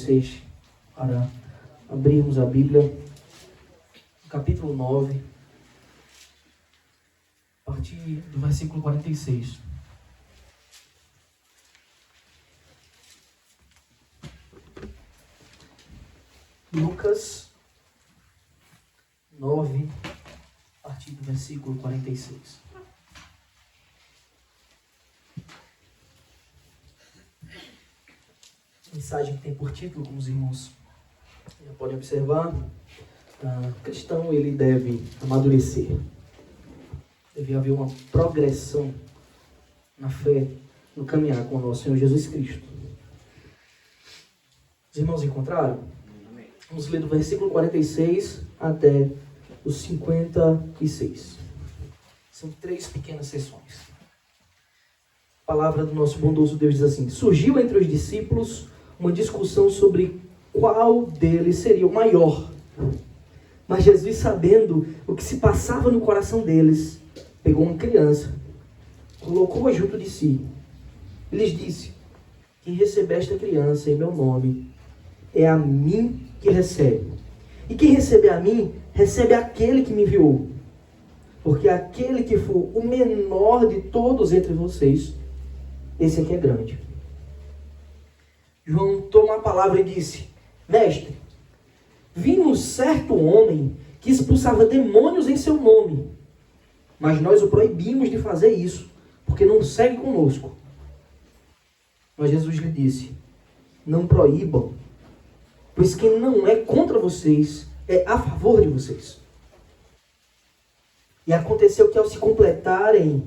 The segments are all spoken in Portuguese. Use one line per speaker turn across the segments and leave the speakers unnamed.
vocês para abrirmos a Bíblia, capítulo 9, a partir do versículo 46. Lucas 9, a partir do versículo 46. Mensagem que tem por título, como os irmãos já podem observar, o cristão ele deve amadurecer. Deve haver uma progressão na fé, no caminhar com o nosso Senhor Jesus Cristo. Os irmãos encontraram? Vamos ler do versículo 46 até os 56. São 3 pequenas sessões. A palavra do nosso bondoso Deus diz assim: surgiu entre os discípulos uma discussão sobre qual deles seria o maior. Mas Jesus, sabendo o que se passava no coração deles, pegou uma criança, colocou-a junto de si e lhes disse: quem receber esta criança em meu nome, é a mim que recebe. E quem receber a mim, recebe aquele que me enviou. Porque aquele que for o menor de todos entre vocês, esse aqui é grande. João tomou a palavra e disse: mestre, vimos certo homem que expulsava demônios em seu nome, mas nós o proibimos de fazer isso, porque não segue conosco. Mas Jesus lhe disse: não proíbam, pois quem não é contra vocês, é a favor de vocês. E aconteceu que ao se completarem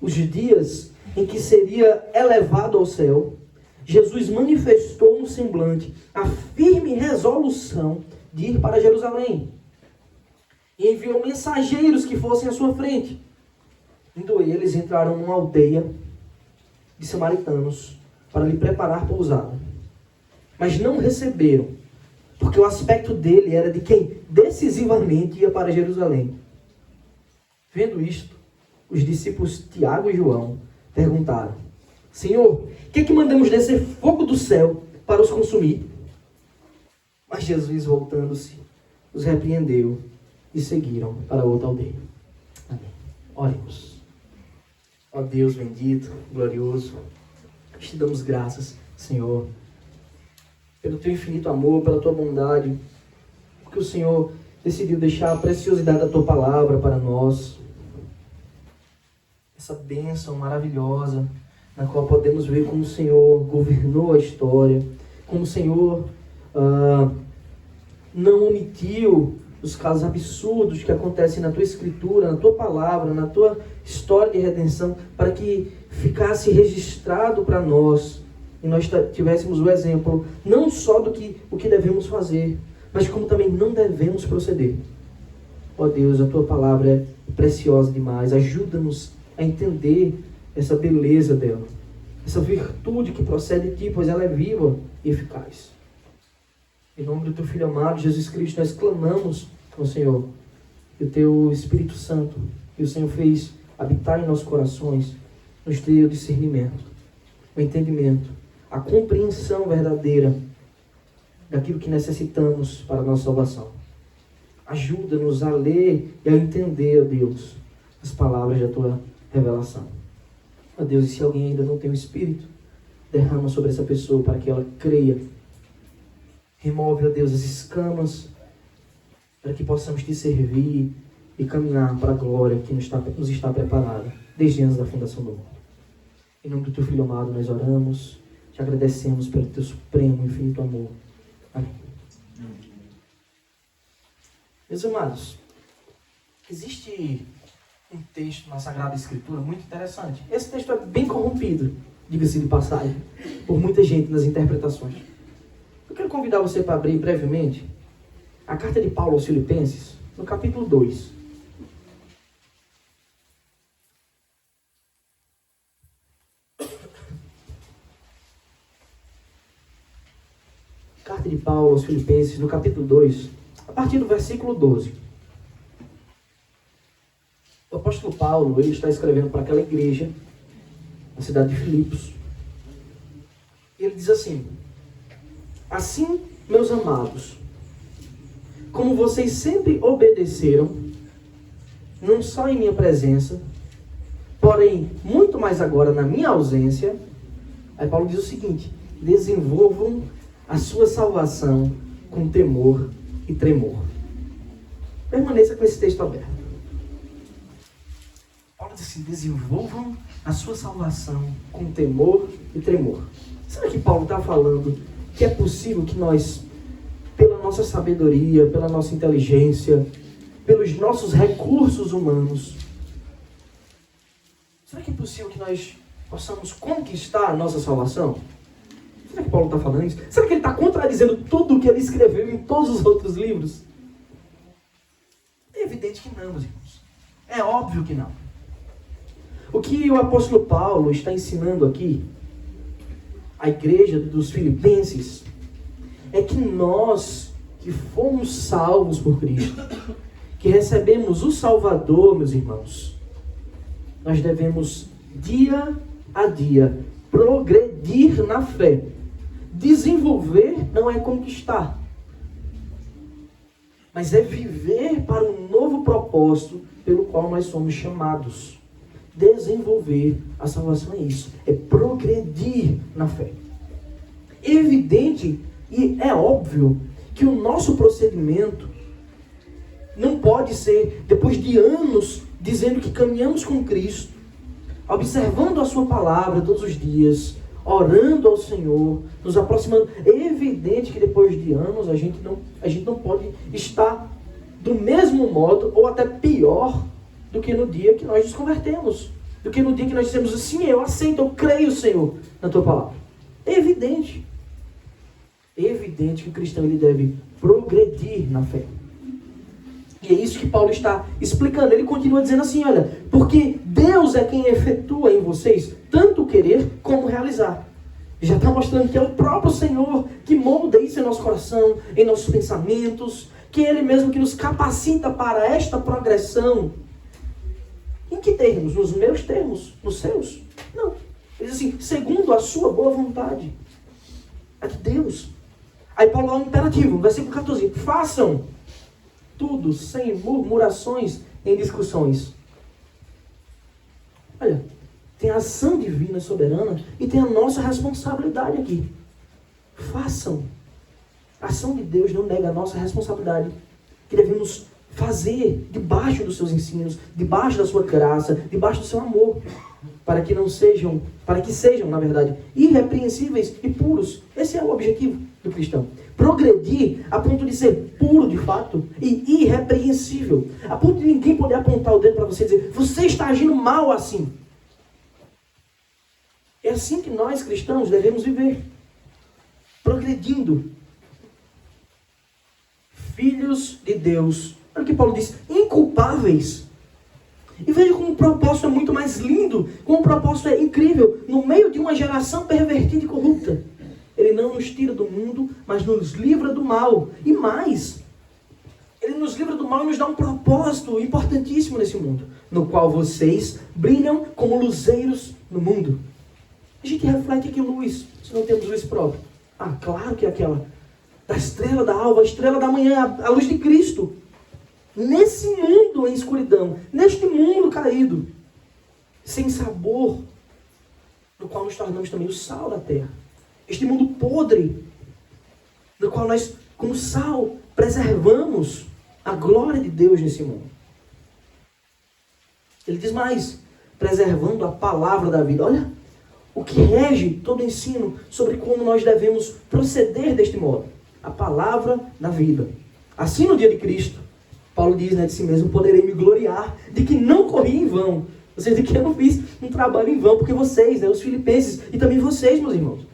os dias em que seria elevado ao céu, Jesus manifestou no semblante a firme resolução de ir para Jerusalém. E enviou mensageiros que fossem à sua frente. Indo eles, entraram numa aldeia de samaritanos para lhe preparar pousada. Mas não receberam, porque o aspecto dele era de quem decisivamente ia para Jerusalém. Vendo isto, os discípulos Tiago e João perguntaram: Senhor, que mandamos descer fogo do céu para os consumir? Mas Jesus, voltando-se, os repreendeu e seguiram para outra aldeia. Amém. Oremos. Ó Deus bendito, glorioso, te damos graças, Senhor, pelo teu infinito amor, pela tua bondade, porque o Senhor decidiu deixar a preciosidade da tua palavra para nós, essa bênção maravilhosa, na qual podemos ver como o Senhor governou a história, como o Senhor não omitiu os casos absurdos que acontecem na tua escritura, na tua palavra, na tua história de redenção, para que ficasse registrado para nós e nós tivéssemos o exemplo não só do que o que devemos fazer, mas como também não devemos proceder. Ó Deus, a tua palavra é preciosa demais. Ajuda-nos a entender essa beleza dela, essa virtude que procede de ti, pois ela é viva e eficaz. Em nome do teu Filho amado, Jesus Cristo, nós clamamos ao Senhor, que o teu Espírito Santo, que o Senhor fez habitar em nossos corações, nos dê o discernimento, o entendimento, a compreensão verdadeira daquilo que necessitamos para a nossa salvação. Ajuda-nos a ler e a entender, ó Deus, as palavras da tua revelação. Ó Deus, e se alguém ainda não tem o Espírito, derrama sobre essa pessoa para que ela creia. Remove, ó Deus, as escamas, para que possamos te servir e caminhar para a glória que nos está preparada desde antes da fundação do mundo. Em nome do teu Filho amado nós oramos, te agradecemos pelo teu supremo e infinito amor. Amém. Meus amados, existe um texto na Sagrada Escritura muito interessante. Esse texto é bem corrompido, diga-se de passagem, por muita gente nas interpretações. Eu quero convidar você para abrir brevemente a carta de Paulo aos Filipenses, no capítulo 2. Carta de Paulo aos Filipenses, no capítulo 2, a partir do versículo 12. O apóstolo Paulo, ele está escrevendo para aquela igreja, na cidade de Filipos. E ele diz assim: Assim, meus amados, como vocês sempre obedeceram, não só em minha presença, porém, muito mais agora na minha ausência, aí Paulo diz o seguinte: desenvolvam a sua salvação com temor e tremor. Permaneça com esse texto aberto. Paulo diz assim: desenvolvam a sua salvação com temor e tremor. Será que Paulo está falando que é possível que nós, pela nossa sabedoria, pela nossa inteligência, pelos nossos recursos humanos, será que é possível que nós possamos conquistar a nossa salvação? Será que Paulo está falando isso? Será que ele está contradizendo tudo o que ele escreveu em todos os outros livros? É evidente que não, meus irmãos. É óbvio que não. O que o apóstolo Paulo está ensinando aqui à igreja dos Filipenses é que nós, que fomos salvos por Cristo, que recebemos o Salvador, meus irmãos, nós devemos dia a dia progredir na fé. Desenvolver não é conquistar, mas é viver para um novo propósito pelo qual nós somos chamados. Desenvolver a salvação é isso, é progredir na fé. É evidente e é óbvio que o nosso procedimento não pode ser, depois de anos dizendo que caminhamos com Cristo, observando a sua palavra todos os dias, orando ao Senhor, nos aproximando. É evidente que depois de anos a gente não pode estar do mesmo modo ou até pior do que no dia que nós nos convertemos, do que no dia que nós dissemos assim: eu aceito, eu creio, Senhor, na tua palavra. É evidente. É evidente que o cristão ele deve progredir na fé. E é isso que Paulo está explicando. Ele continua dizendo assim: olha, porque Deus é quem efetua em vocês tanto querer como realizar. Já está mostrando que é o próprio Senhor que molda isso em nosso coração, em nossos pensamentos, que é Ele mesmo que nos capacita para esta progressão. Em que termos? Nos meus termos? Nos seus? Não. Ele diz assim: segundo a sua boa vontade. A de Deus. Aí Paulo dá um imperativo, versículo 14. Façam tudo sem murmurações nem discussões. Olha, tem a ação divina e soberana e tem a nossa responsabilidade aqui. Façam. A ação de Deus não nega a nossa responsabilidade, que devemos fazer debaixo dos seus ensinos, debaixo da sua graça, debaixo do seu amor, para que sejam, na verdade, irrepreensíveis e puros. Esse é o objetivo do cristão. Progredir a ponto de ser puro de fato e irrepreensível, a ponto de ninguém poder apontar o dedo para você e dizer: você está agindo mal assim. É assim que nós cristãos devemos viver, progredindo. Filhos de Deus, olha o que Paulo diz: inculpáveis. E veja como o propósito é muito mais lindo, como o propósito é incrível. No meio de uma geração pervertida e corrupta, Ele não nos tira do mundo, mas nos livra do mal. E mais, Ele nos livra do mal e nos dá um propósito importantíssimo nesse mundo, no qual vocês brilham como luzeiros no mundo. A gente reflete aqui luz, se não temos luz própria. Ah, claro que é aquela da estrela da alva, a estrela da manhã, a luz de Cristo. Nesse mundo em escuridão, neste mundo caído, sem sabor, no qual nos tornamos também o sal da terra. Este mundo podre, no qual nós, como sal, preservamos a glória de Deus nesse mundo. Ele diz mais: preservando a palavra da vida. Olha o que rege todo o ensino sobre como nós devemos proceder deste modo. A palavra da vida. Assim, no dia de Cristo, Paulo diz, de si mesmo: poderei me gloriar de que não corri em vão. Ou seja, de que eu não fiz um trabalho em vão, porque vocês, os filipenses, e também vocês, meus irmãos,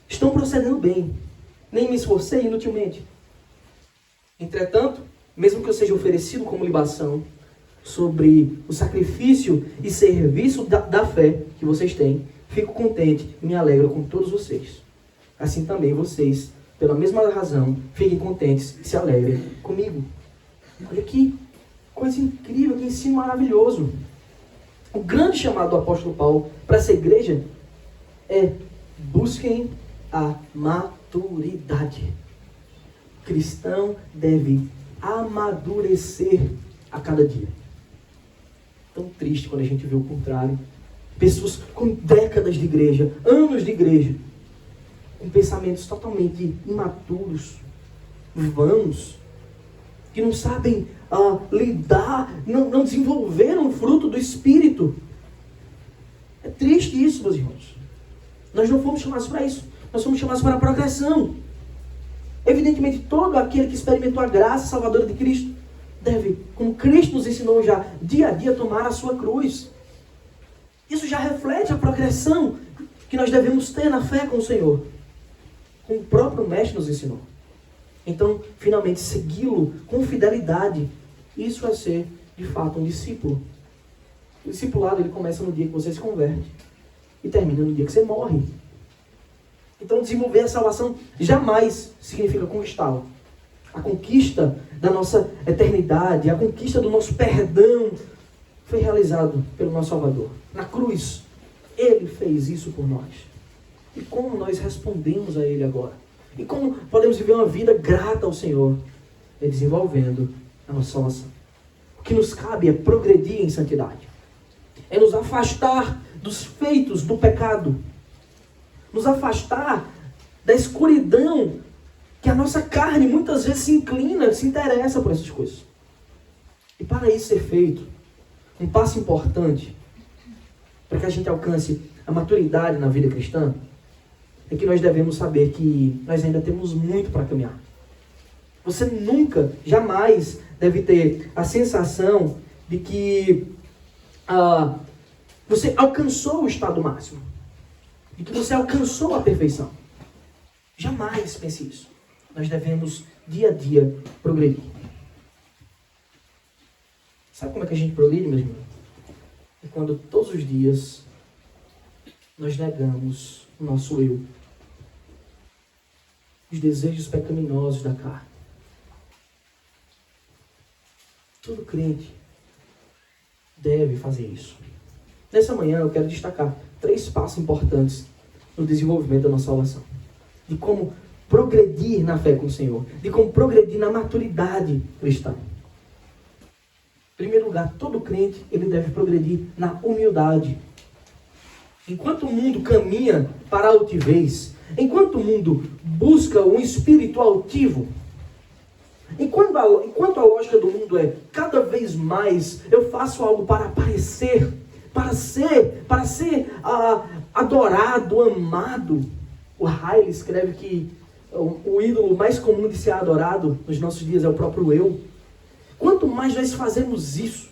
estão procedendo bem. Nem me esforcei inutilmente. Entretanto, mesmo que eu seja oferecido como libação sobre o sacrifício e serviço da fé que vocês têm, fico contente e me alegro com todos vocês. Assim também vocês, pela mesma razão, fiquem contentes e se alegrem comigo. Olha que coisa incrível, que ensino maravilhoso. O grande chamado do apóstolo Paulo para essa igreja é: busquem a maturidade. O cristão deve amadurecer a cada dia. Tão triste quando a gente vê o contrário. Pessoas com décadas de igreja, anos de igreja, com pensamentos totalmente imaturos, vãos, que não sabem lidar, não desenvolveram o fruto do Espírito. É triste isso, meus irmãos. Nós não fomos chamados para isso. Nós fomos chamados para a progressão. Evidentemente, todo aquele que experimentou a graça salvadora de Cristo deve, como Cristo nos ensinou já, dia a dia tomar a sua cruz. Isso já reflete a progressão que nós devemos ter na fé com o Senhor, como o próprio Mestre nos ensinou. Então, finalmente, segui-lo com fidelidade. Isso é ser, de fato, um discípulo. O discipulado, ele começa no dia que você se converte e termina no dia que você morre. Então, desenvolver a salvação jamais significa conquistá-la. A conquista da nossa eternidade, a conquista do nosso perdão, foi realizado pelo nosso Salvador. Na cruz, Ele fez isso por nós. E como nós respondemos a Ele agora? E como podemos viver uma vida grata ao Senhor? É desenvolvendo a nossa salvação. O que nos cabe é progredir em santidade. É nos afastar dos feitos do pecado. Nos afastar da escuridão que a nossa carne muitas vezes se inclina, se interessa por essas coisas. E para isso ser feito, um passo importante para que a gente alcance a maturidade na vida cristã, é que nós devemos saber que nós ainda temos muito para caminhar. Você nunca, jamais deve ter a sensação de que você alcançou o estado máximo, de que você alcançou a perfeição. Jamais pense isso. Nós devemos, dia a dia, progredir. Sabe como é que a gente progride, meus irmãos? É quando todos os dias nós negamos o nosso eu, os desejos pecaminosos da carne. Todo crente deve fazer isso. Nessa manhã eu quero destacar 3 passos importantes no desenvolvimento da nossa salvação. De como progredir na fé com o Senhor. De como progredir na maturidade cristã. Em primeiro lugar, todo crente ele deve progredir na humildade. Enquanto o mundo caminha para a altivez, enquanto o mundo busca um espírito altivo, enquanto a lógica do mundo é cada vez mais eu faço algo para aparecer, para ser adorado, amado. O Riley escreve que o ídolo mais comum de ser adorado nos nossos dias é o próprio eu. Quanto mais nós fazemos isso,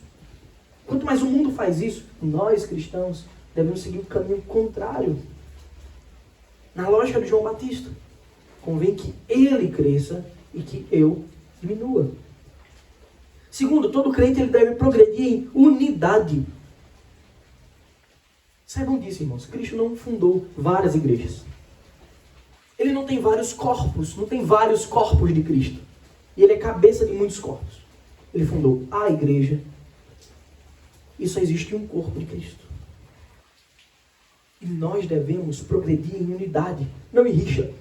quanto mais o mundo faz isso, nós cristãos devemos seguir o caminho contrário. Na lógica de João Batista, convém que ele cresça e que eu diminua. Segundo, todo crente ele deve progredir em unidade. Saibam disso, irmãos. Cristo não fundou várias igrejas. Ele não tem vários corpos, não tem vários corpos de Cristo. E ele é cabeça de muitos corpos. Ele fundou a igreja e só existe um corpo de Cristo. E nós devemos progredir em unidade, não em rixa,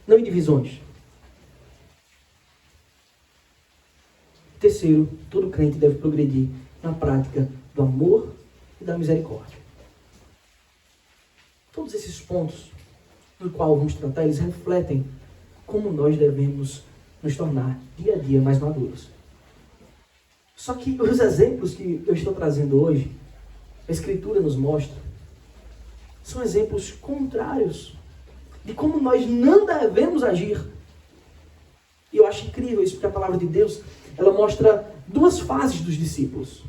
não em divisões. Terceiro, todo crente deve progredir na prática do amor e da misericórdia. Todos esses pontos no qual vamos tratar, eles refletem como nós devemos nos tornar dia a dia mais maduros. Só que os exemplos que eu estou trazendo hoje, a Escritura nos mostra, são exemplos contrários de como nós não devemos agir. E eu acho incrível isso, porque a palavra de Deus, ela mostra 2 fases dos discípulos.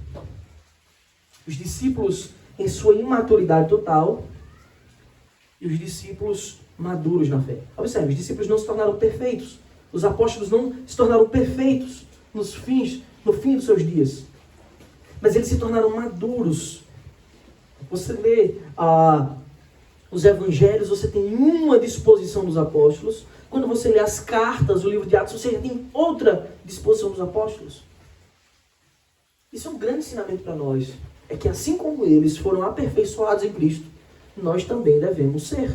Os discípulos em sua imaturidade total e os discípulos maduros na fé. Observe, os discípulos não se tornaram perfeitos. Os apóstolos não se tornaram perfeitos no fim dos seus dias. Mas eles se tornaram maduros. Você lê os evangelhos, você tem uma disposição dos apóstolos. Quando você lê as cartas, o livro de Atos, você já tem outra disposição dos apóstolos. Isso é um grande ensinamento para nós. É que assim como eles foram aperfeiçoados em Cristo, nós também devemos ser.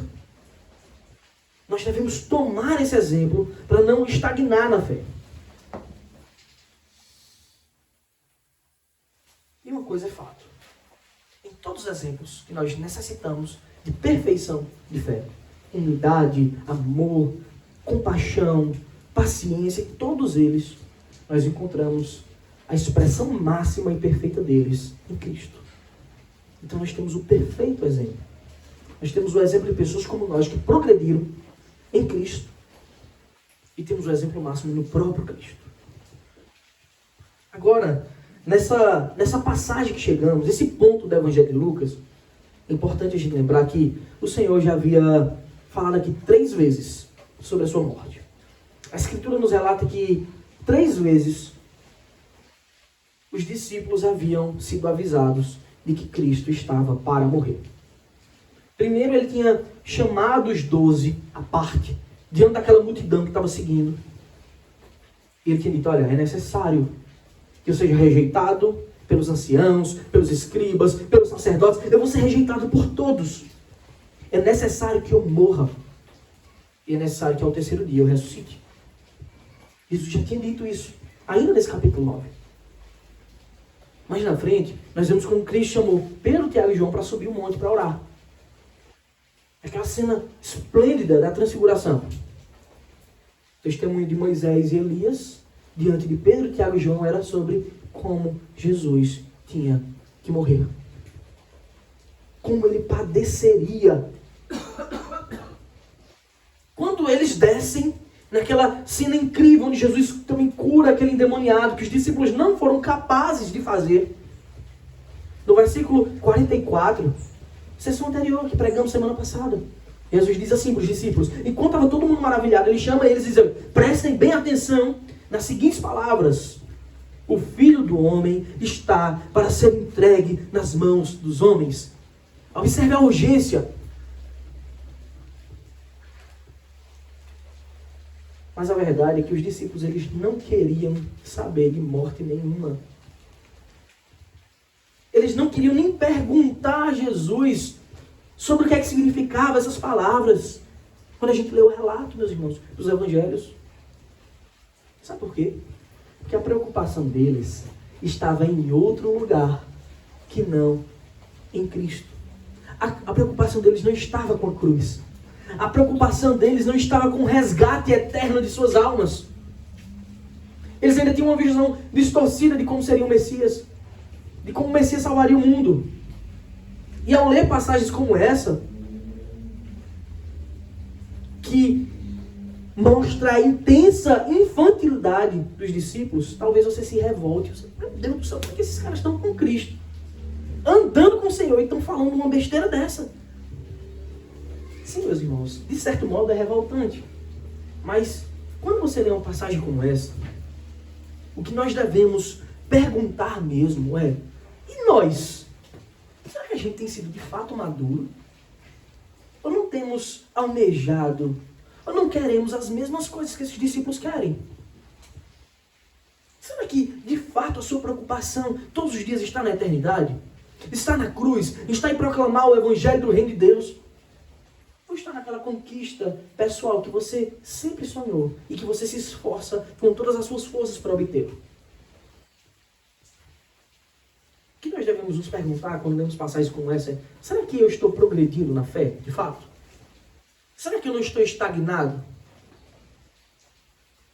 Nós devemos tomar esse exemplo para não estagnar na fé. E uma coisa é fato. Em todos os exemplos que nós necessitamos de perfeição de fé, humildade, amor, compaixão, paciência, em todos eles nós encontramos a expressão máxima e perfeita deles em Cristo. Então nós temos o perfeito exemplo. Nós temos o exemplo de pessoas como nós que progrediram em Cristo. E temos o exemplo máximo no próprio Cristo. Agora, nessa passagem que chegamos, esse ponto do Evangelho de Lucas, é importante a gente lembrar que o Senhor já havia falado aqui 3 vezes sobre a sua morte. A Escritura nos relata que 3 vezes os discípulos haviam sido avisados de que Cristo estava para morrer. Primeiro ele tinha chamado os 12 à parte, diante daquela multidão que estava seguindo. E ele tinha dito, olha, é necessário que eu seja rejeitado pelos anciãos, pelos escribas, pelos sacerdotes. Eu vou ser rejeitado por todos. É necessário que eu morra. E é necessário que ao 3º dia eu ressuscite. Jesus já tinha dito isso, ainda nesse capítulo 9. Mais na frente, nós vemos como Cristo chamou Pedro, Tiago e João para subir o monte para orar. Aquela cena esplêndida da transfiguração. O testemunho de Moisés e Elias diante de Pedro, Tiago e João era sobre como Jesus tinha que morrer. Como ele padeceria. Quando eles descem naquela cena incrível onde Jesus também cura aquele endemoniado que os discípulos não foram capazes de fazer. No versículo 44, sessão anterior que pregamos semana passada, Jesus diz assim para os discípulos, enquanto estava todo mundo maravilhado, ele chama eles e diz, prestem bem atenção nas seguintes palavras: o Filho do Homem está para ser entregue nas mãos dos homens. Observe a urgência. Mas a verdade é que os discípulos eles não queriam saber de morte nenhuma. Eles não queriam nem perguntar a Jesus sobre o que é que significavam essas palavras. Quando a gente lê o relato, meus irmãos, dos evangelhos. Sabe por quê? Porque a preocupação deles estava em outro lugar que não em Cristo. A preocupação deles não estava com a cruz. A preocupação deles não estava com o resgate eterno de suas almas. Eles ainda tinham uma visão distorcida de como seria o Messias. De como o Messias salvaria o mundo. E ao ler passagens como essa, que mostra a intensa infantilidade dos discípulos, talvez você se revolte. Você, meu Deus do céu, por que esses caras estão com Cristo? Andando com o Senhor e estão falando uma besteira dessa. Sim, meus irmãos, de certo modo é revoltante. Mas, quando você lê uma passagem como essa, o que nós devemos perguntar mesmo é, e nós? Será que a gente tem sido de fato maduro? Ou não temos almejado, ou não queremos as mesmas coisas que esses discípulos querem? Será que, de fato, a sua preocupação todos os dias está na eternidade? Está na cruz? Está em proclamar o Evangelho do Reino de Deus? Ou está naquela conquista pessoal que você sempre sonhou e que você se esforça com todas as suas forças para obter? O que nós devemos nos perguntar quando lemos passagens como essa é, será que eu estou progredindo na fé, de fato? Será que eu não estou estagnado?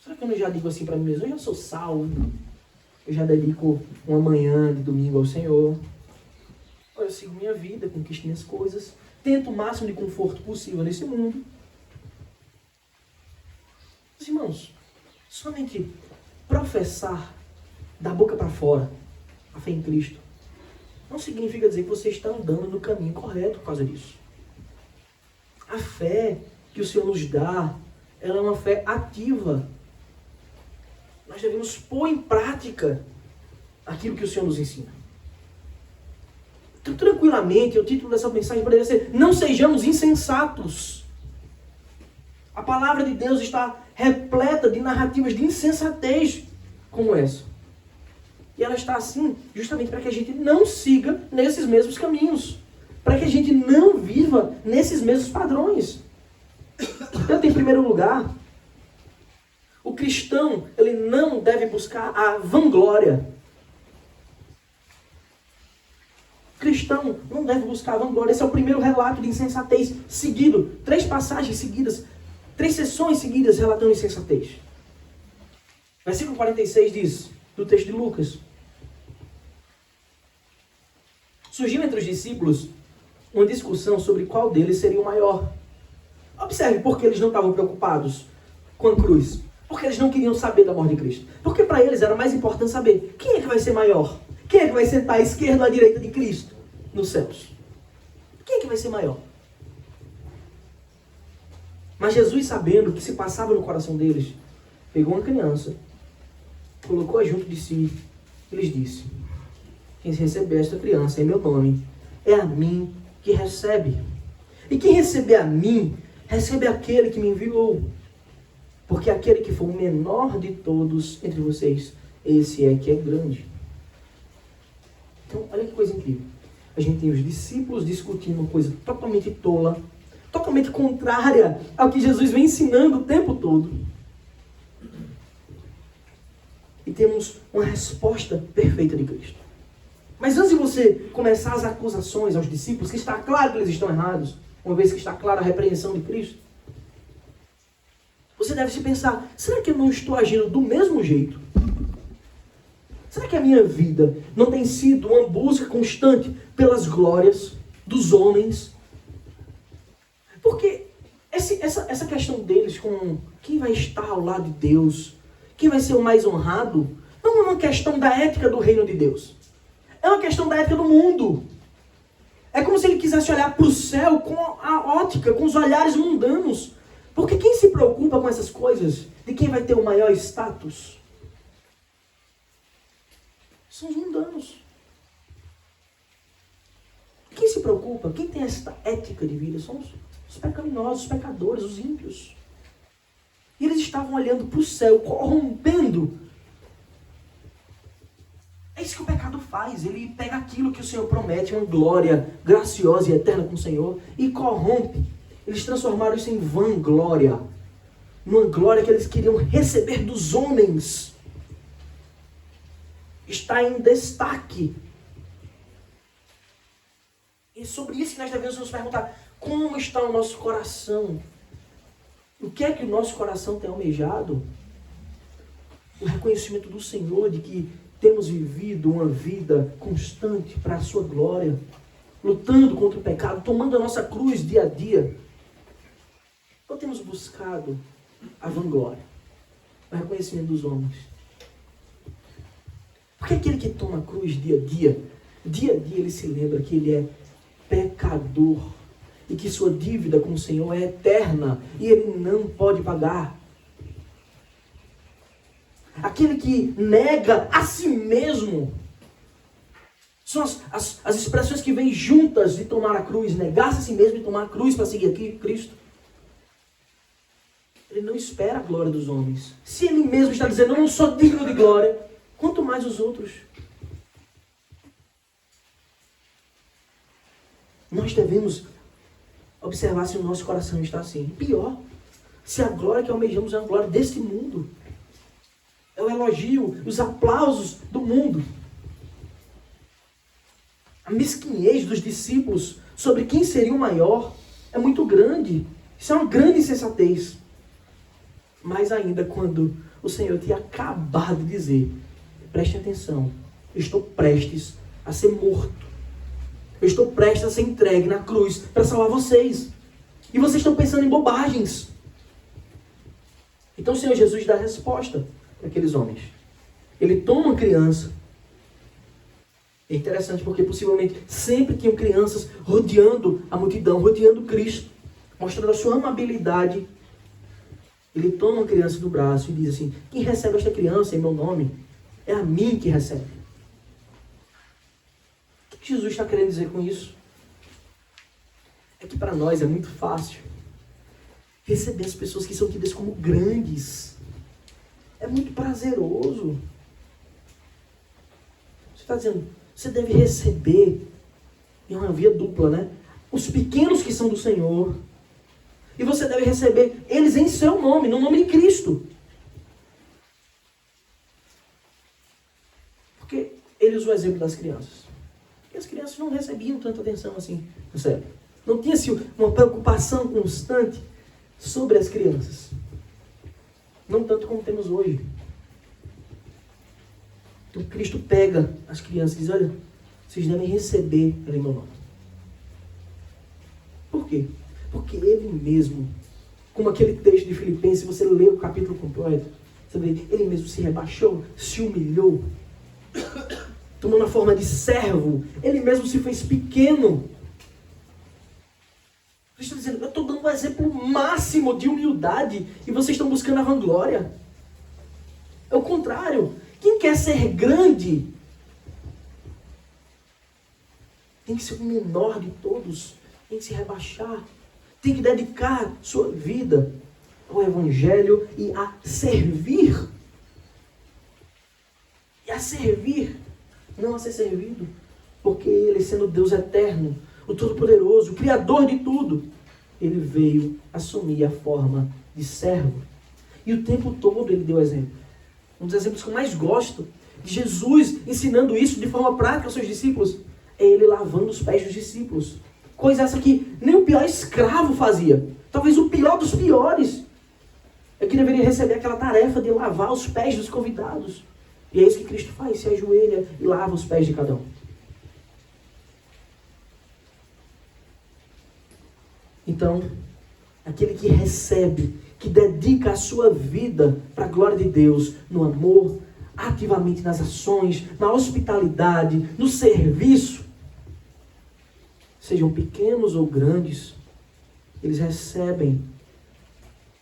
Será que eu não já digo assim para mim mesmo, eu já sou salvo, eu já dedico uma manhã de domingo ao Senhor, ou eu sigo minha vida, conquisto minhas coisas, tento o máximo de conforto possível nesse mundo. Mas, irmãos, somente professar da boca para fora a fé em Cristo não significa dizer que você está andando no caminho correto por causa disso. A fé que o Senhor nos dá, ela é uma fé ativa. Nós devemos pôr em prática aquilo que o Senhor nos ensina. Então, tranquilamente, o título dessa mensagem poderia ser: não sejamos insensatos. A palavra de Deus está repleta de narrativas de insensatez como essa. E ela está assim justamente para que a gente não siga nesses mesmos caminhos. Para que a gente não viva nesses mesmos padrões. Eu tenho primeiro lugar, o cristão, ele não deve buscar a vanglória. O cristão não deve buscar a vanglória. Esse é o primeiro relato de insensatez seguido. 3 passagens seguidas, 3 sessões seguidas relatando insensatez. Versículo 46 diz, do texto de Lucas: surgiu entre os discípulos uma discussão sobre qual deles seria o maior. Observe porque eles não estavam preocupados com a cruz. Porque eles não queriam saber da morte de Cristo. Porque para eles era mais importante saber quem é que vai ser maior. Quem é que vai sentar à esquerda ou à direita de Cristo nos céus. Quem é que vai ser maior? Mas Jesus, sabendo o que se passava no coração deles, pegou uma criança, colocou-a junto de si e lhes disse: quem receber esta criança em meu nome, é a mim que recebe. E quem receber a mim, recebe aquele que me enviou. Porque aquele que for o menor de todos entre vocês, esse é que é grande. Então, olha que coisa incrível. A gente tem os discípulos discutindo uma coisa totalmente tola, totalmente contrária ao que Jesus vem ensinando o tempo todo. E temos uma resposta perfeita de Cristo. Mas antes de você começar as acusações aos discípulos, que está claro que eles estão errados, uma vez que está clara a repreensão de Cristo, você deve se pensar: será que eu não estou agindo do mesmo jeito? Será que a minha vida não tem sido uma busca constante pelas glórias dos homens? Porque essa questão deles com quem vai estar ao lado de Deus, quem vai ser o mais honrado, não é uma questão da ética do reino de Deus. É uma questão da ética do mundo. É como se ele quisesse olhar para o céu com a ótica, com os olhares mundanos. Porque quem se preocupa com essas coisas, de quem vai ter o maior status, são os mundanos. Quem se preocupa, quem tem esta ética de vida, são os pecaminosos, os pecadores, os ímpios. E eles estavam olhando para o céu, corrompendo. É isso que o pecado faz. Ele pega aquilo que o Senhor promete, uma glória graciosa e eterna com o Senhor, e corrompe. Eles transformaram isso em vanglória. Numa glória que eles queriam receber dos homens. Está em destaque. E sobre isso que nós devemos nos perguntar: como está o nosso coração? O que é que o nosso coração tem almejado? O reconhecimento do Senhor de que temos vivido uma vida constante para a sua glória, lutando contra o pecado, tomando a nossa cruz dia a dia. Ou temos buscado a vanglória, o reconhecimento dos homens? Porque aquele que toma a cruz dia a dia ele se lembra que ele é pecador e que sua dívida com o Senhor é eterna e ele não pode pagar. Aquele que nega a si mesmo, são as expressões que vêm juntas de tomar a cruz, negar-se a si mesmo e tomar a cruz para seguir aqui Cristo. Ele não espera a glória dos homens. Se ele mesmo está dizendo: eu não sou digno de glória, quanto mais os outros. Nós devemos observar se o nosso coração está assim. Pior, se a glória que almejamos é a glória deste mundo. É o elogio, os aplausos do mundo. A mesquinhez dos discípulos sobre quem seria o maior é muito grande. Isso é uma grande insensatez. Mas ainda quando o Senhor tinha acabado de dizer: preste atenção, eu estou prestes a ser morto. Eu estou prestes a ser entregue na cruz para salvar vocês. E vocês estão pensando em bobagens. Então o Senhor Jesus dá a resposta para aqueles homens. Ele toma uma criança. É interessante porque possivelmente sempre tinham crianças rodeando a multidão, rodeando Cristo, mostrando a sua amabilidade. Ele toma uma criança do braço e diz assim: quem recebe esta criança em meu nome, é a mim que recebe. O que Jesus está querendo dizer com isso? É que para nós é muito fácil receber as pessoas que são tidas como grandes. É muito prazeroso. Você está dizendo, você deve receber, é uma via dupla, né? Os pequenos que são do Senhor E você deve receber eles em seu nome, no nome de Cristo. Porque ele usa o exemplo das crianças. E as crianças não recebiam tanta atenção assim, sério. Não tinha assim, uma preocupação constante sobre as crianças. Não tanto como temos hoje. Então Cristo pega as crianças e diz, olha, vocês devem receber em meu nome. Por quê? Porque ele mesmo, como aquele texto de Filipenses, se você lê o capítulo completo, você vê, ele mesmo se rebaixou, se humilhou, tomou uma forma de servo, ele mesmo se fez pequeno. Cristo está dizendo, eu estou dando um exemplo máximo de humildade e vocês estão buscando a vanglória. É o contrário. Quem quer ser grande tem que ser o menor de todos, tem que se rebaixar, tem que dedicar sua vida ao Evangelho e a servir. E a servir, não a ser servido. Porque ele, sendo Deus eterno, o Todo-Poderoso, o Criador de tudo, ele veio assumir a forma de servo. E o tempo todo ele deu exemplo. Um dos exemplos que eu mais gosto de Jesus ensinando isso de forma prática aos seus discípulos é ele lavando os pés dos discípulos. Coisa essa que nem o pior escravo fazia. Talvez o pior dos piores é que deveria receber aquela tarefa de lavar os pés dos convidados. E é isso que Cristo faz, se ajoelha e lava os pés de cada um. Então, aquele que recebe, que dedica a sua vida para a glória de Deus, no amor, ativamente nas ações, na hospitalidade, no serviço, sejam pequenos ou grandes, eles recebem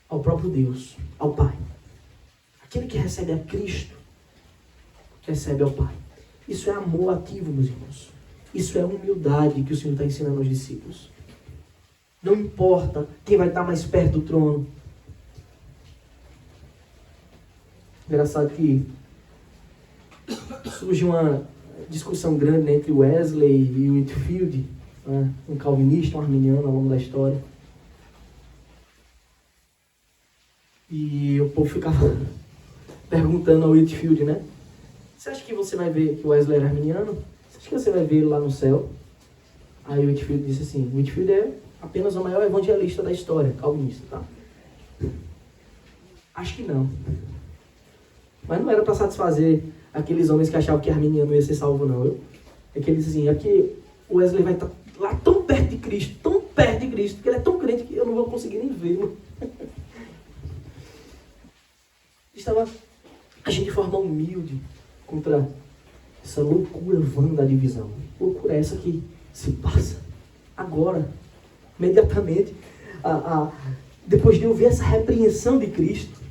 ao próprio Deus, ao Pai. Aquele que recebe a Cristo, recebe ao Pai. Isso é amor ativo, meus irmãos. Isso é humildade que o Senhor está ensinando aos discípulos. Não importa quem vai estar mais perto do trono. Engraçado que surge uma discussão grande entre Wesley e Whitefield, né? Um calvinista, um arminiano ao longo da história. E o povo ficava perguntando ao Whitefield, né? Você acha que você vai ver que o Wesley era arminiano? Você acha que você vai ver ele lá no céu? Aí o Whitefield disse assim, o Whitefield é apenas o maior evangelista da história, calvinista, tá? Acho que não. Mas não era para satisfazer aqueles homens que achavam que arminiano ia ser salvo, não. É que ele disse assim, é que o Wesley vai estar lá tão perto de Cristo, que ele é tão crente que eu não vou conseguir nem vê-lo. Estava agindo de forma humilde contra essa loucura vã da divisão. Loucura essa que se passa agora, imediatamente, depois de ouvir essa repreensão de Cristo,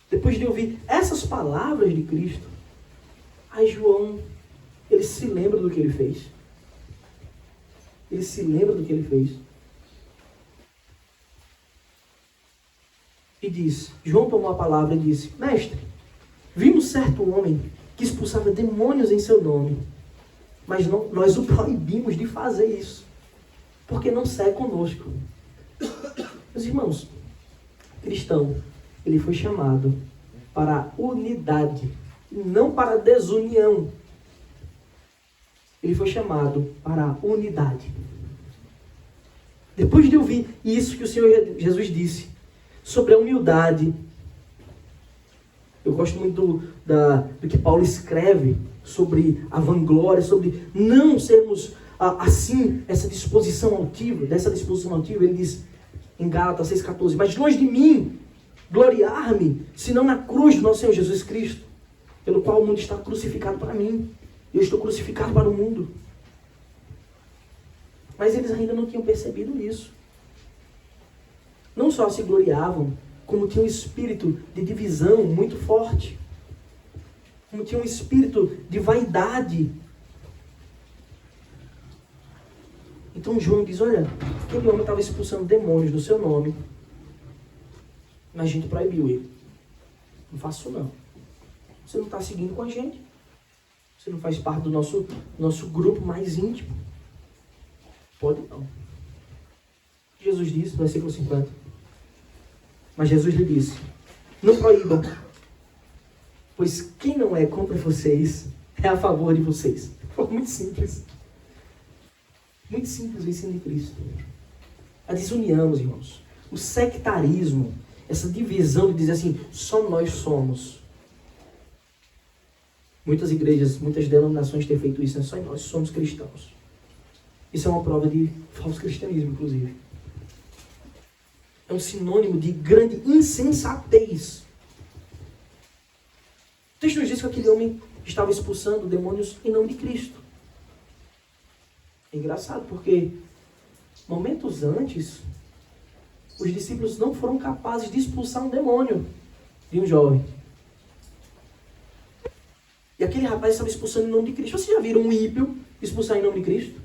depois de ouvir essas palavras de Cristo, aí João, ele se lembra do que ele fez. Ele se lembra do que ele fez. E diz, João tomou a palavra e disse, mestre, vimos certo homem que expulsava demônios em seu nome, mas nós o proibimos de fazer isso, porque não segue conosco. Meus irmãos, cristão, ele foi chamado para a unidade, e não para a desunião. Ele foi chamado para a unidade. Depois de ouvir isso que o Senhor Jesus disse sobre a humildade, eu gosto muito do que Paulo escreve sobre a vanglória, sobre não sermos assim, dessa disposição altiva, ele diz em Gálatas 6,14, mas longe de mim gloriar-me, senão na cruz do nosso Senhor Jesus Cristo, pelo qual o mundo está crucificado para mim, eu estou crucificado para o mundo. Mas eles ainda não tinham percebido isso. Não só se gloriavam, como tinham um espírito de divisão muito forte, como tinham um espírito de vaidade. Então João diz, olha, aquele homem estava expulsando demônios no seu nome, mas a gente proibiu ele. Não faça isso não. Você não está seguindo com a gente. Você não faz parte do nosso grupo mais íntimo. Pode não. Jesus disse no versículo 50. Mas Jesus lhe disse: não proíbam, pois quem não é contra vocês é a favor de vocês. Foi muito simples. Muito simples o ensino de Cristo. A desunião, meus irmãos. O sectarismo. Essa divisão de dizer assim, só nós somos. Muitas igrejas, muitas denominações têm feito isso, né? Só nós somos cristãos. Isso é uma prova de falso cristianismo, inclusive. É um sinônimo de grande insensatez. O texto nos diz que aquele homem estava expulsando demônios em nome de Cristo. É engraçado, porque momentos antes, os discípulos não foram capazes de expulsar um demônio de um jovem. E aquele rapaz estava expulsando em nome de Cristo. Vocês já viram um ímpio expulsar em nome de Cristo?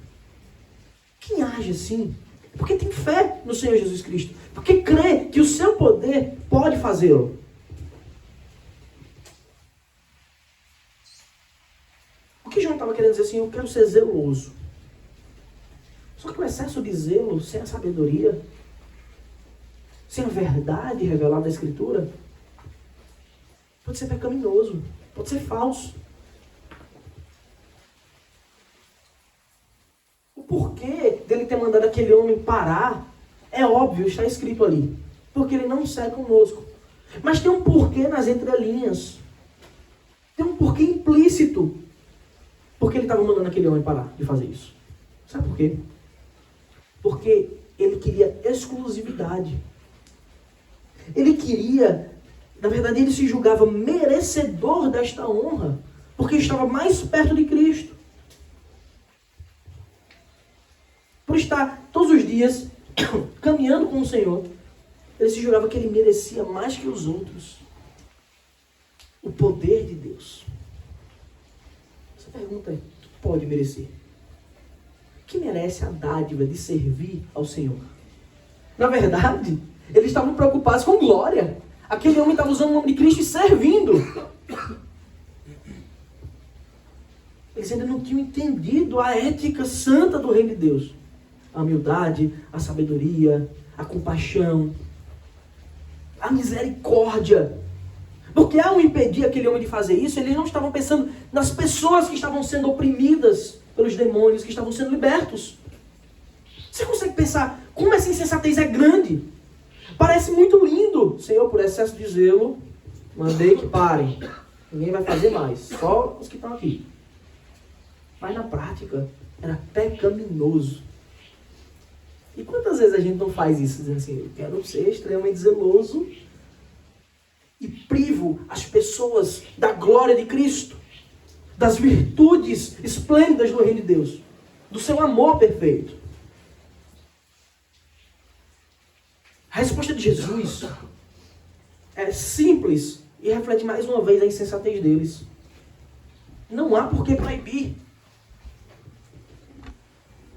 Quem age assim? Porque tem fé no Senhor Jesus Cristo. Porque crê que o seu poder pode fazê-lo. O que João estava querendo dizer assim? Eu quero ser zeloso. Só que o excesso de zelo, sem a sabedoria, sem a verdade revelada da Escritura, pode ser pecaminoso, pode ser falso. O porquê dele ter mandado aquele homem parar é óbvio, está escrito ali. Porque ele não segue conosco. Mas tem um porquê nas entrelinhas. Tem um porquê implícito. Porque ele estava mandando aquele homem parar de fazer isso. Sabe por quê? Porque ele queria exclusividade. Ele queria, na verdade, ele se julgava merecedor desta honra, porque estava mais perto de Cristo. Por estar todos os dias caminhando com o Senhor, ele se julgava que ele merecia mais que os outros o poder de Deus. Essa pergunta é: tu pode merecer? Que merece a dádiva de servir ao Senhor? Na verdade, eles estavam preocupados com glória. Aquele homem estava usando o nome de Cristo e servindo. Eles ainda não tinham entendido a ética santa do reino de Deus. A humildade, a sabedoria, a compaixão, a misericórdia. Porque ao impedir aquele homem de fazer isso, eles não estavam pensando nas pessoas que estavam sendo oprimidas pelos demônios, que estavam sendo libertos. Você consegue pensar como essa insensatez é grande? Parece muito lindo. Senhor, por excesso de zelo, mandei que parem. Ninguém vai fazer mais, só os que estão aqui. Mas na prática, era pecaminoso. E quantas vezes a gente não faz isso, dizendo assim: eu quero ser extremamente zeloso e privo as pessoas da glória de Cristo, das virtudes esplêndidas do reino de Deus, do seu amor perfeito. A resposta de Jesus é simples e reflete mais uma vez a insensatez deles. Não há por que proibir.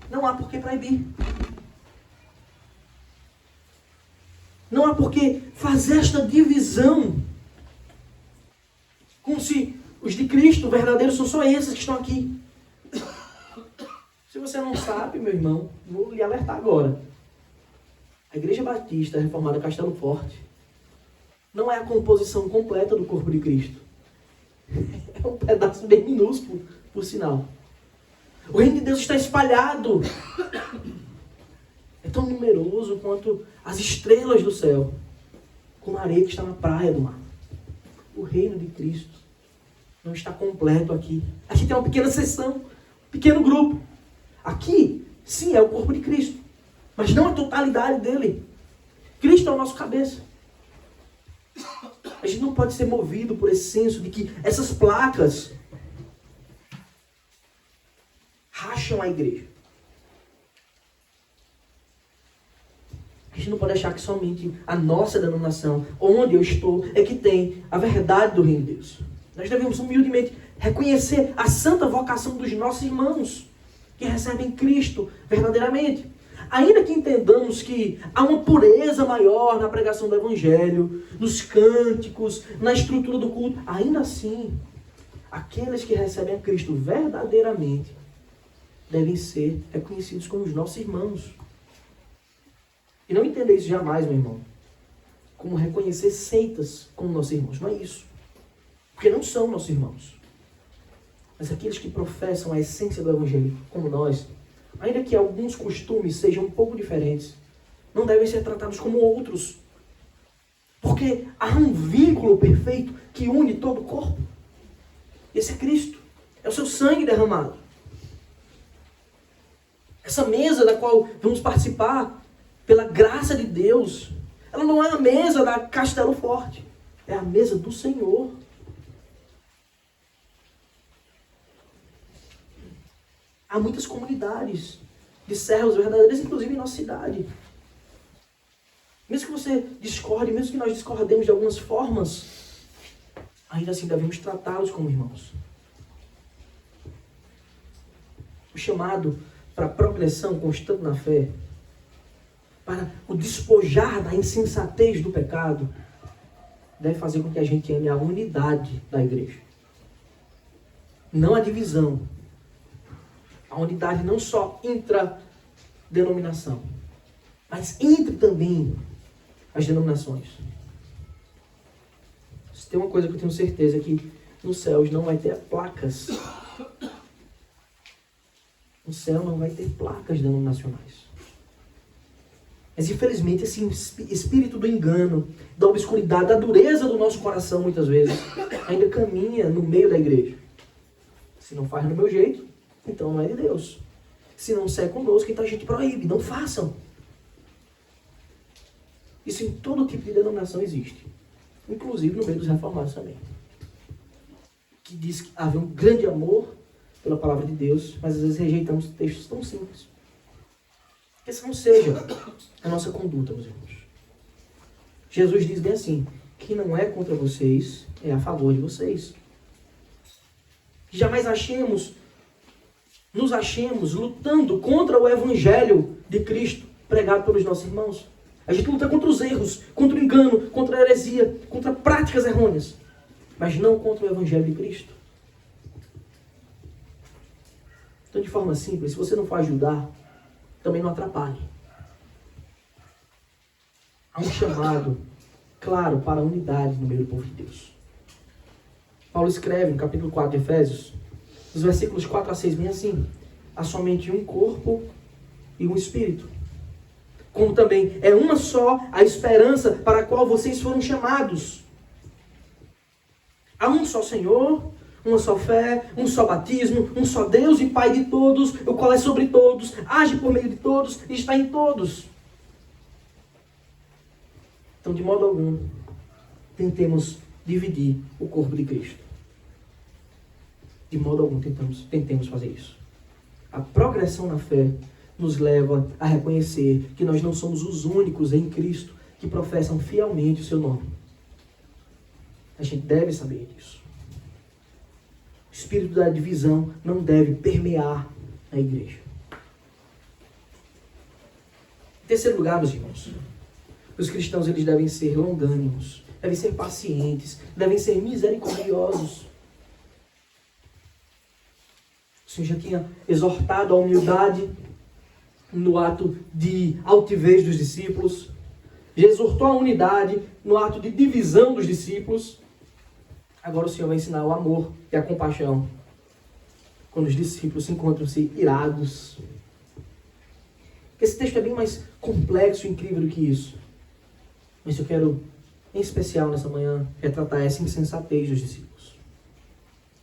Não há por que proibir. Não há por que fazer esta divisão. Como se os de Cristo verdadeiros são só esses que estão aqui. Se você não sabe, meu irmão, vou lhe alertar agora. A Igreja Batista Reformada Castelo Forte não é a composição completa do corpo de Cristo. É um pedaço bem minúsculo, por sinal. O reino de Deus está espalhado. É tão numeroso quanto as estrelas do céu, como a areia que está na praia do mar. O reino de Cristo não está completo aqui. Aqui tem uma pequena seção, um pequeno grupo. Aqui, sim, é o corpo de Cristo, mas não a totalidade dele. Cristo é o nosso cabeça. A gente não pode ser movido por esse senso de que essas placas racham a igreja. A gente não pode achar que somente a nossa denominação, onde eu estou, é que tem a verdade do reino de Deus. Nós devemos humildemente reconhecer a santa vocação dos nossos irmãos, que recebem Cristo verdadeiramente. Ainda que entendamos que há uma pureza maior na pregação do Evangelho, nos cânticos, na estrutura do culto, ainda assim, aqueles que recebem a Cristo verdadeiramente devem ser reconhecidos como os nossos irmãos. E não entenda isso jamais, meu irmão, como reconhecer seitas como nossos irmãos. Não é isso. Porque não são nossos irmãos. Mas aqueles que professam a essência do Evangelho, como nós, ainda que alguns costumes sejam um pouco diferentes, não devem ser tratados como outros. Porque há um vínculo perfeito que une todo o corpo. Esse é Cristo. É o seu sangue derramado. Essa mesa da qual vamos participar, pela graça de Deus, ela não é a mesa da Castelo Forte. É a mesa do Senhor. Há muitas comunidades de servos verdadeiros, inclusive em nossa cidade. Mesmo que você discorde, mesmo que nós discordemos de algumas formas, ainda assim devemos tratá-los como irmãos. O chamado para a progressão constante na fé, para o despojar da insensatez do pecado, deve fazer com que a gente ame a unidade da igreja. Não a divisão. A unidade não só intra-denominação, mas entre também as denominações. Se tem uma coisa que eu tenho certeza, é que nos céus não vai ter placas. No céu não vai ter placas denominacionais. Mas infelizmente esse espírito do engano, da obscuridade, da dureza do nosso coração muitas vezes, ainda caminha no meio da igreja. Se não faz do meu jeito, então não é de Deus. Se não sai conosco, então a gente proíbe, não façam. Isso em todo tipo de denominação existe. Inclusive no meio dos reformados também. Que diz que havia um grande amor pela palavra de Deus, mas às vezes rejeitamos textos tão simples. Que essa não seja a nossa conduta, meus irmãos. Jesus diz bem assim, que não é contra vocês, é a favor de vocês. Que jamais nos achemos lutando contra o Evangelho de Cristo pregado pelos nossos irmãos. A gente luta contra os erros, contra o engano, contra a heresia, contra práticas errôneas, mas não contra o Evangelho de Cristo. Então, de forma simples, se você não for ajudar, também não atrapalhe. Há um chamado claro para a unidade no meio do povo de Deus. Paulo escreve no capítulo 4 de Efésios, os versículos 4 a 6, bem assim: há somente um corpo e um espírito. Como também é uma só a esperança para a qual vocês foram chamados. Há um só Senhor, uma só fé, um só batismo, um só Deus e Pai de todos, o qual é sobre todos, age por meio de todos e está em todos. Então, de modo algum, tentemos dividir o corpo de Cristo. De modo algum, tentemos fazer isso. A progressão na fé nos leva a reconhecer que nós não somos os únicos em Cristo que professam fielmente o seu nome. A gente deve saber disso. O espírito da divisão não deve permear a igreja. Em terceiro lugar, meus irmãos, os cristãos eles devem ser longânimos, devem ser pacientes, devem ser misericordiosos. O Senhor já tinha exortado a humildade no ato de altivez dos discípulos. Já exortou a unidade no ato de divisão dos discípulos. Agora o Senhor vai ensinar o amor e a compaixão quando os discípulos encontram-se irados. Esse texto é bem mais complexo e incrível do que isso. Mas eu quero, em especial nessa manhã, retratar essa insensatez dos discípulos.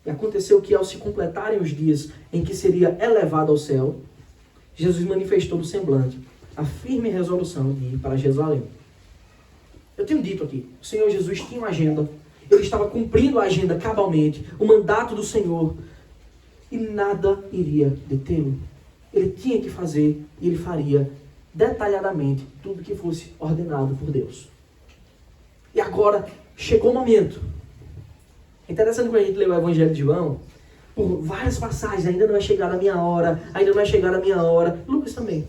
E aconteceu que ao se completarem os dias em que seria elevado ao céu, Jesus manifestou no semblante a firme resolução de ir para Jerusalém. Eu tenho dito aqui, o Senhor Jesus tinha uma agenda, ele estava cumprindo a agenda cabalmente, o mandato do Senhor, e nada iria detê-lo. Ele tinha que fazer e ele faria detalhadamente tudo que fosse ordenado por Deus. E agora chegou o momento. É interessante quando a gente lê o Evangelho de João, por várias passagens, ainda não é chegada a minha hora, ainda não é chegada a minha hora. Lucas também.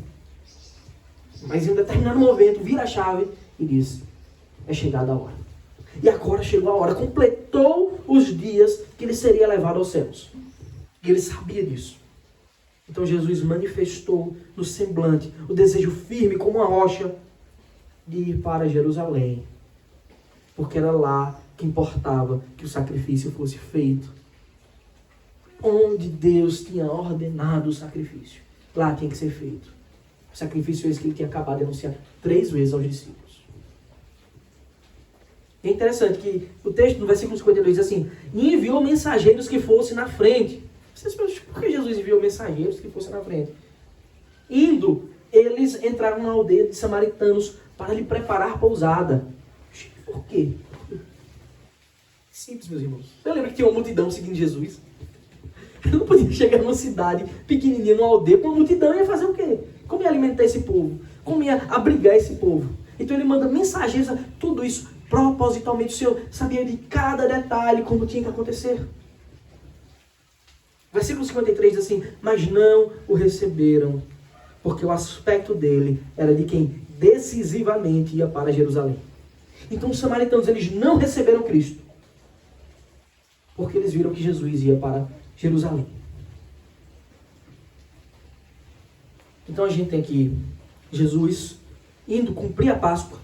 Mas em um determinado momento, vira a chave e diz, é chegada a hora. E agora chegou a hora, completou os dias que ele seria levado aos céus. E ele sabia disso. Então Jesus manifestou no semblante o desejo firme como uma rocha de ir para Jerusalém, porque era lá que importava que o sacrifício fosse feito. Onde Deus tinha ordenado o sacrifício, lá tinha que ser feito. O sacrifício esse que ele tinha acabado de anunciar 3 vezes aos discípulos. É interessante que o texto no versículo 52 diz assim: e enviou mensageiros que fossem na frente. Vocês pensam, por que Jesus enviou mensageiros que fossem na frente? Indo, eles entraram na aldeia de samaritanos para lhe preparar pousada. Por quê? Simples, meus irmãos. Você lembra que tinha uma multidão seguindo Jesus? Ele não podia chegar numa cidade pequenininha, numa aldeia, com uma multidão, ia fazer o quê? Como ia alimentar esse povo? Como ia abrigar esse povo? Então ele manda mensageiros, tudo isso propositalmente. O Senhor sabia de cada detalhe, como tinha que acontecer. Versículo 53 diz assim: mas não o receberam, porque o aspecto dele era de quem decisivamente ia para Jerusalém. Então os samaritanos, eles não receberam Cristo, porque eles viram que Jesus ia para Jerusalém. Então a gente tem aqui Jesus indo cumprir a Páscoa,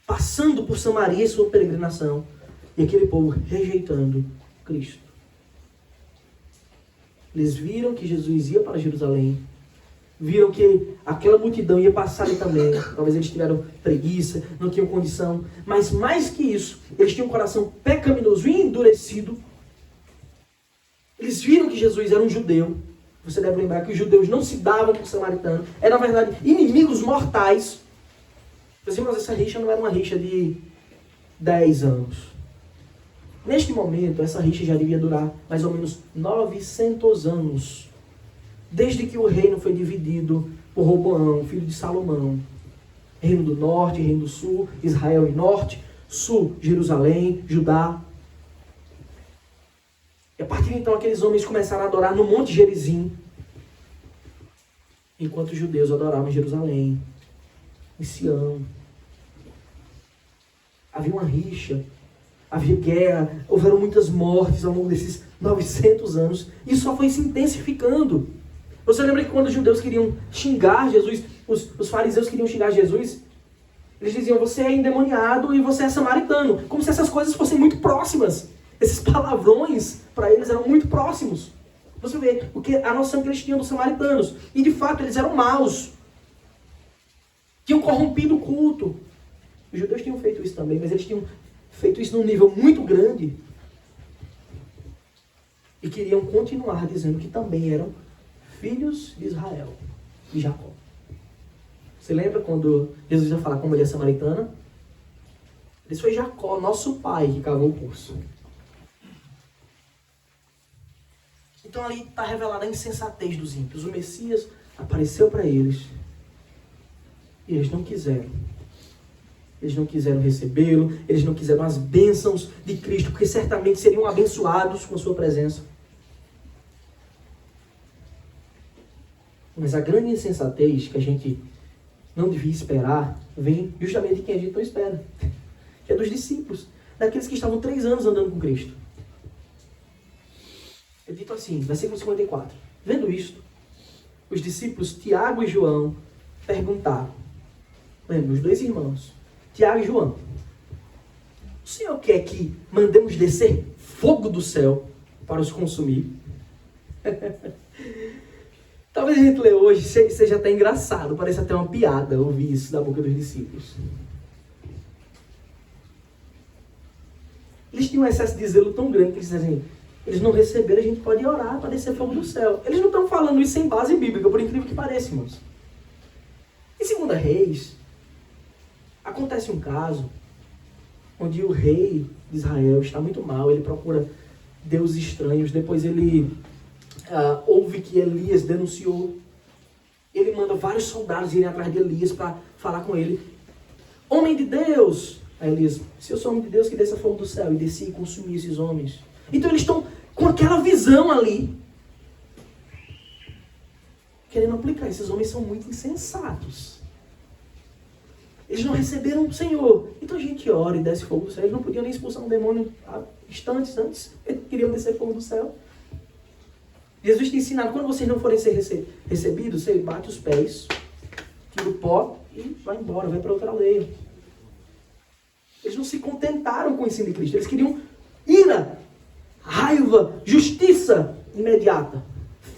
passando por Samaria em sua peregrinação, e aquele povo rejeitando Cristo. Eles viram que Jesus ia para Jerusalém, viram que aquela multidão ia passar ali também. Talvez eles tiveram preguiça, não tinham condição. Mas mais que isso, eles tinham um coração pecaminoso e endurecido. Eles viram que Jesus era um judeu. Você deve lembrar que os judeus não se davam com os samaritanos. Eram, na verdade, inimigos mortais. Mas essa rixa não era uma rixa de 10 anos. Neste momento, essa rixa já devia durar mais ou menos 900 anos. Desde que o reino foi dividido por Roboão, filho de Salomão. Reino do norte, reino do sul, Israel e norte, sul, Jerusalém, Judá. E a partir de então, aqueles homens começaram a adorar no Monte Gerizim, enquanto os judeus adoravam em Jerusalém, em Sião. Havia uma rixa, havia guerra, houveram muitas mortes ao longo desses 900 anos. E só foi se intensificando. Você lembra que quando os judeus queriam xingar Jesus, os fariseus queriam xingar Jesus, eles diziam: você é endemoniado e você é samaritano. Como se essas coisas fossem muito próximas. Esses palavrões, para eles, eram muito próximos. Você vê a noção que eles tinham dos samaritanos. E, de fato, eles eram maus. Tinham corrompido o culto. Os judeus tinham feito isso também, mas eles tinham feito isso num nível muito grande. E queriam continuar dizendo que também eram filhos de Israel, de Jacó. Você lembra quando Jesus ia falar com a mulher samaritana? Isso foi Jacó, nosso pai, que cavou o poço. Então ali está revelada a insensatez dos ímpios. O Messias apareceu para eles e eles não quiseram. Eles não quiseram recebê-lo, eles não quiseram as bênçãos de Cristo, porque certamente seriam abençoados com a sua presença. Mas a grande insensatez que a gente não devia esperar vem justamente de quem a gente não espera, que é dos discípulos, daqueles que estavam 3 anos andando com Cristo. É dito assim, versículo 54. Vendo isto, os discípulos Tiago e João perguntaram. Lembra, os 2 irmãos, Tiago e João: o Senhor quer que mandemos descer fogo do céu para os consumir? Talvez a gente lê hoje, seja até engraçado, parece até uma piada ouvir isso da boca dos discípulos. Eles tinham um excesso de zelo tão grande que eles dizem assim: eles não receberam, a gente pode orar para descer fogo do céu. Eles não estão falando isso sem base bíblica, por incrível que pareça, irmãos. Em 2 Reis, acontece um caso onde o rei de Israel está muito mal, ele procura deuses estranhos, depois ele ouve que Elias denunciou, ele manda vários soldados irem atrás de Elias para falar com ele. Homem de Deus! Aí Elias: se eu sou homem de Deus, que desça fogo do céu, e desci e consumi esses homens. Então eles estão com aquela visão ali, querendo aplicar. Esses homens são muito insensatos. Eles não receberam o Senhor. Então a gente ora e desce fogo do céu. Eles não podiam nem expulsar um demônio instantes antes. Eles queriam descer fogo do céu. Jesus te ensinaram: quando vocês não forem ser recebidos, você bate os pés, tira o pó e vai embora, vai para outra aldeia. Eles não se contentaram com o ensino de Cristo. Eles queriam ira, raiva, justiça imediata.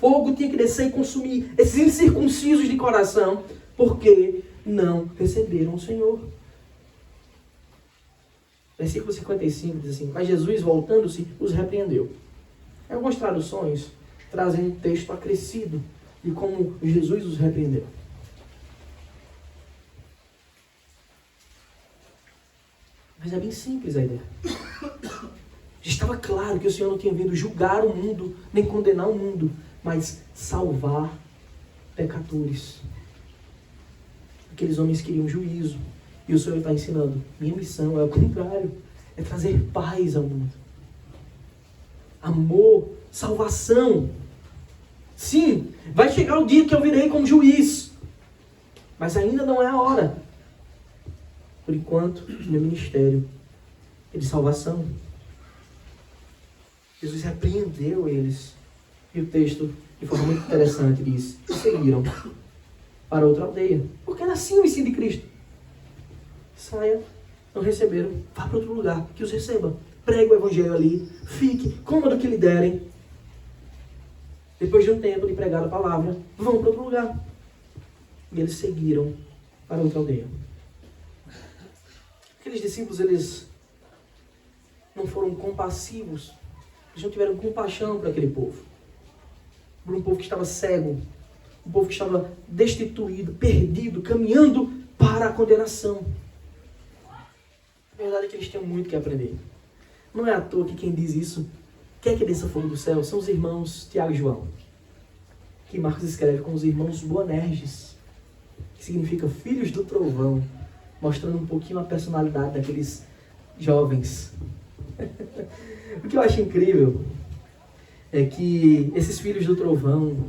Fogo tinha que descer e consumir esses incircuncisos de coração, porque não receberam o Senhor. Versículo 55 diz assim: mas Jesus, voltando-se, os repreendeu. Algumas traduções trazem um texto acrescido de como Jesus os repreendeu. Mas é bem simples a ideia. Estava claro que o Senhor não tinha vindo julgar o mundo, nem condenar o mundo, mas salvar pecadores. Aqueles homens queriam juízo. E o Senhor está ensinando: minha missão é o contrário. É trazer paz ao mundo. Amor, salvação. Sim, vai chegar o dia que eu virei como juiz. Mas ainda não é a hora. Por enquanto, meu ministério é de salvação. Jesus repreendeu eles. E o texto, de forma muito interessante, diz: seguiram para outra aldeia. Porque era assim o ensino de Cristo. Saia, não receberam, vá para outro lugar, que os receba. Pregue o evangelho ali, fique, coma do que lhe derem. Depois de um tempo de pregar a palavra, vão para outro lugar. E eles seguiram para outra aldeia. Aqueles discípulos, eles não foram compassivos. Eles não tiveram compaixão para aquele povo. Por um povo que estava cego. Um povo que estava destituído, perdido, caminhando para a condenação. A verdade é que eles tinham muito que aprender. Não é à toa que quem diz isso quer que desça fogo do céu. São os irmãos Tiago e João. Que Marcos escreve com os irmãos Boanerges. Que significa filhos do trovão. Mostrando um pouquinho a personalidade daqueles jovens. O que eu acho incrível é que esses filhos do trovão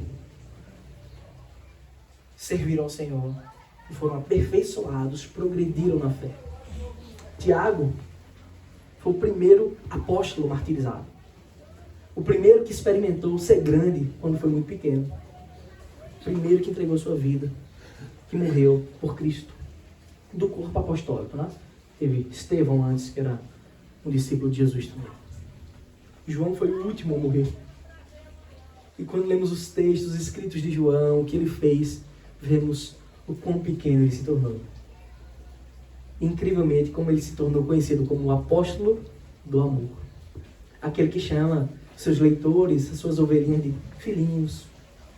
serviram ao Senhor e foram aperfeiçoados, progrediram na fé. Tiago foi o primeiro apóstolo martirizado. O primeiro que experimentou ser grande quando foi muito pequeno. O primeiro que entregou sua vida, que morreu por Cristo. Do corpo apostólico, né? Teve Estevão antes, que era um discípulo de Jesus também. João foi o último a morrer. E quando lemos os textos escritos de João, o que ele fez, vemos o quão pequeno ele se tornou. Incrivelmente, como ele se tornou conhecido como o apóstolo do amor. Aquele que chama seus leitores, as suas ovelhinhas de filhinhos,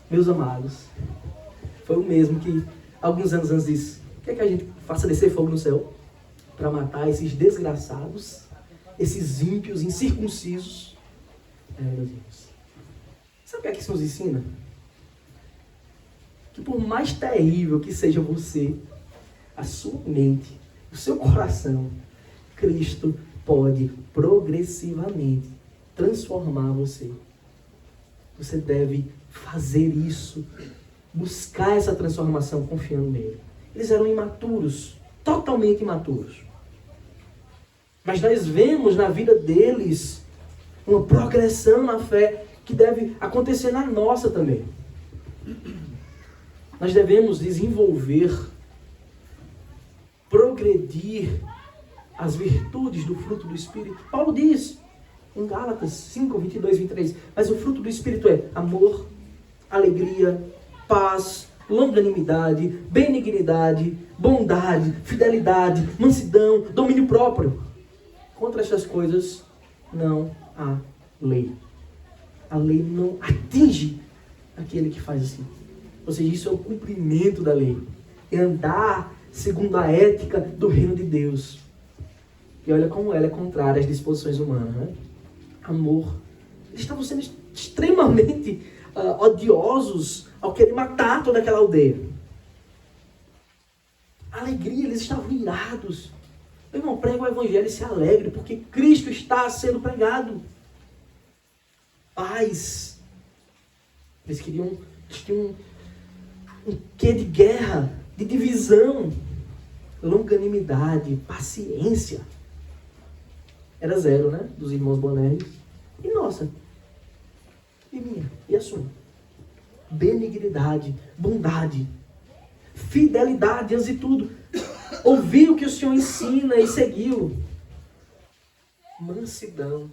meus amados. Foi o mesmo que, alguns anos antes disse: quer que a gente faça descer fogo no céu para matar esses desgraçados, esses ímpios, incircuncisos? Meus irmãos. Sabe o que é que isso nos ensina? Que por mais terrível que seja você, a sua mente, o seu coração, Cristo pode progressivamente transformar você. Você deve fazer isso, buscar essa transformação confiando nele. Eles eram imaturos, totalmente imaturos. Mas nós vemos na vida deles uma progressão na fé que deve acontecer na nossa também. Nós devemos desenvolver, progredir as virtudes do fruto do Espírito. Paulo diz em Gálatas 5, 22, 23, mas o fruto do Espírito é amor, alegria, paz, longanimidade, benignidade, bondade, fidelidade, mansidão, domínio próprio. Contra estas coisas não há lei. A lei não atinge aquele que faz assim. Ou seja, isso é o cumprimento da lei. É andar segundo a ética do reino de Deus. E olha como ela é contrária às disposições humanas, né? Amor. Eles estavam sendo extremamente odiosos ao querer matar toda aquela aldeia. Alegria, eles estavam irados. Meu irmão, prega o evangelho e se alegre, porque Cristo está sendo pregado. Paz. Eles tinham um quê de guerra, de divisão, longanimidade, paciência. Era zero, né? Dos irmãos Boanerges. E nossa. E minha. E a sua. Benignidade, bondade, Fidelidade, antes de tudo. Ouvir o que o Senhor ensina e segui-lo. Mansidão.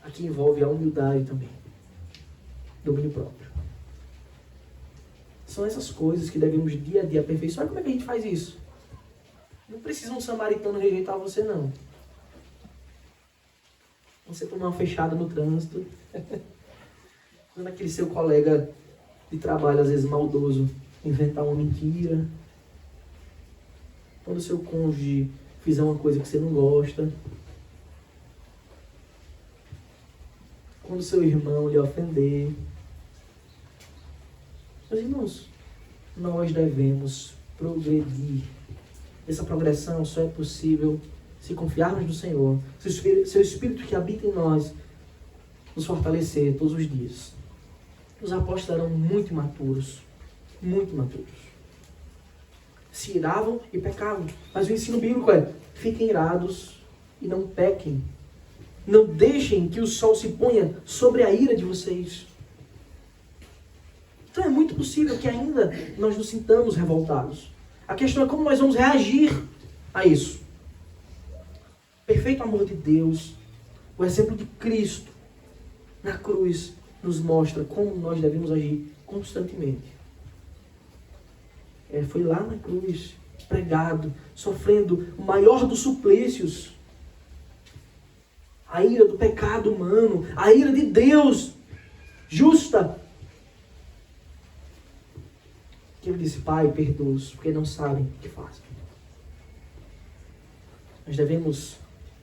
Aqui envolve a humildade também. Domínio próprio. São essas coisas que devemos dia a dia aperfeiçoar. Como é que a gente faz isso? Não precisa um samaritano rejeitar você, não. Você tomar uma fechada no trânsito. Quando aquele seu colega de trabalho, às vezes maldoso, inventar uma mentira. Quando o seu cônjuge fizer uma coisa que você não gosta. Quando o seu irmão lhe ofender. Meus irmãos, nós devemos progredir. Essa progressão só é possível se confiarmos no Senhor. Seu Espírito que habita em nós nos fortalecer todos os dias. Os apóstolos eram muito imaturos. Muito imaturos. Se iravam e pecavam. Mas o ensino bíblico é: fiquem irados e não pequem. Não deixem que o sol se ponha sobre a ira de vocês. Então é muito possível que ainda nós nos sintamos revoltados. A questão é como nós vamos reagir a isso. Perfeito amor de Deus, o exemplo de Cristo na cruz nos mostra como nós devemos agir constantemente. Foi lá na cruz, pregado, sofrendo o maior dos suplícios. A ira do pecado humano, a ira de Deus, justa. Que ele disse: Pai, perdoa-os, porque não sabem o que fazem. Nós devemos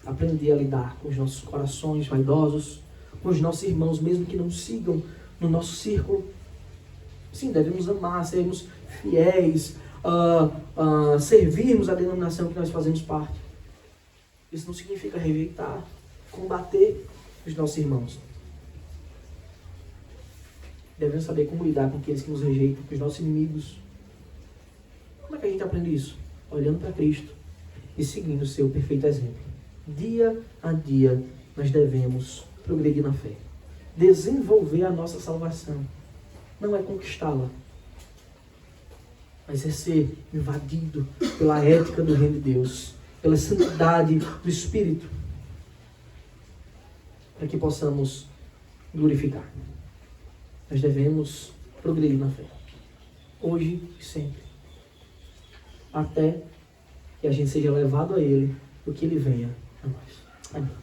aprender a lidar com os nossos corações vaidosos, com os nossos irmãos, mesmo que não sigam no nosso círculo. Sim, devemos amar, sermos fiéis, servirmos a denominação que nós fazemos parte. Isso não significa rejeitar, combater os nossos irmãos. Devemos saber como lidar com aqueles que nos rejeitam, com os nossos inimigos. Como é que a gente aprende isso? Olhando para Cristo e seguindo o seu perfeito exemplo. Dia a dia nós devemos progredir na fé. Desenvolver a nossa salvação. Não é conquistá-la, mas é ser invadido pela ética do reino de Deus, pela santidade do Espírito, para que possamos glorificar. Nós devemos progredir na fé, hoje e sempre, até que a gente seja levado a Ele, porque Ele venha a nós. Amém.